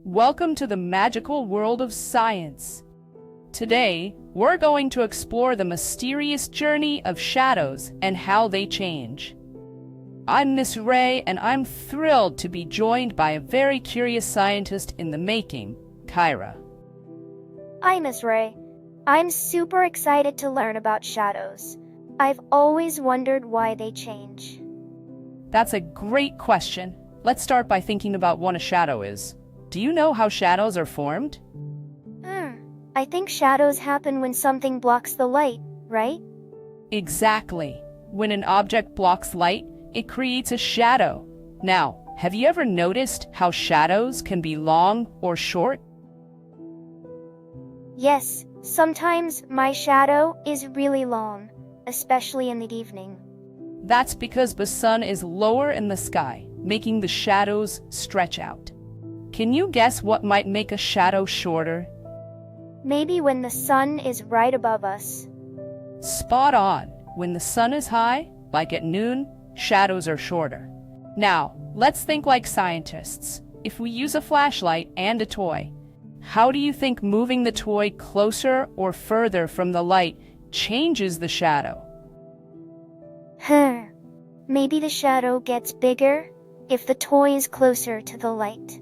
Welcome to the magical world of science. Today, we're going to explore the mysterious journey of shadows and how they change. I'm Miss Ray, and I'm thrilled to be joined by a very curious scientist in the making, Kaira. Hi, Miss Ray. I'm super excited to learn about shadows. I've always wondered why they change. That's a great question. Let's start by thinking about what a shadow is. Do you know how shadows are formed? I think shadows happen when something blocks the light, right? Exactly. When an object blocks light, it creates a shadow. Now, have you ever noticed how shadows can be long or short? Yes, sometimes my shadow is really long, especially in the evening. That's because the sun is lower in the sky, making the shadows stretch out. Can you guess what might make a shadow shorter? Maybe when the sun is right above us. Spot on. When the sun is high, like at noon, shadows are shorter. Now, let's think like scientists. If we use a flashlight and a toy, how do you think moving the toy closer or further from the light changes the shadow? Maybe the shadow gets bigger if the toy is closer to the light.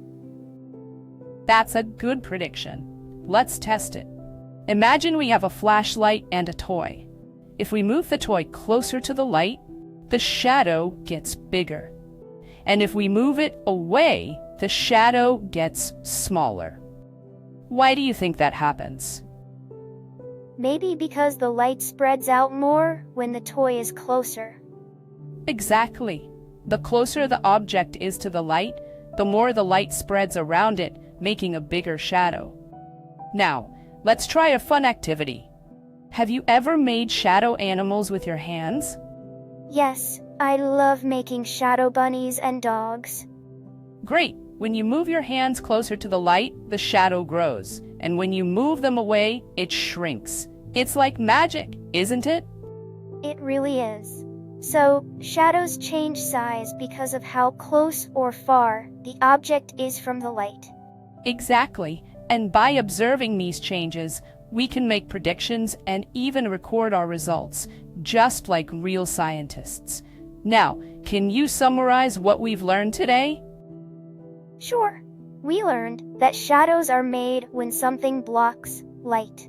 That's a good prediction. Let's test it. Imagine we have a flashlight and a toy. If we move the toy closer to the light, the shadow gets bigger. And if we move it away, the shadow gets smaller. Why do you think that happens? Maybe because the light spreads out more when the toy is closer. Exactly. The closer the object is to the light, the more the light spreads around it, making a bigger shadow. Now, let's try a fun activity. Have you ever made shadow animals with your hands? Yes, I love making shadow bunnies and dogs. Great! When you move your hands closer to the light, the shadow grows. And when you move them away, it shrinks. It's like magic, isn't it? It really is. So, shadows change size because of how close or far the object is from the light. Exactly. And by observing these changes, we can make predictions and even record our results, just like real scientists. Now, can you summarize what we've learned today? Sure. We learned that shadows are made when something blocks light.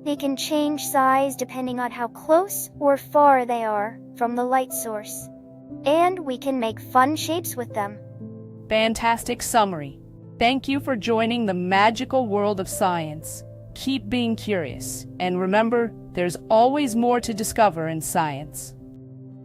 They can change size depending on how close or far they are from the light source. And we can make fun shapes with them. Fantastic summary. Thank you for joining the magical world of science. Keep being curious, and remember, there's always more to discover in science.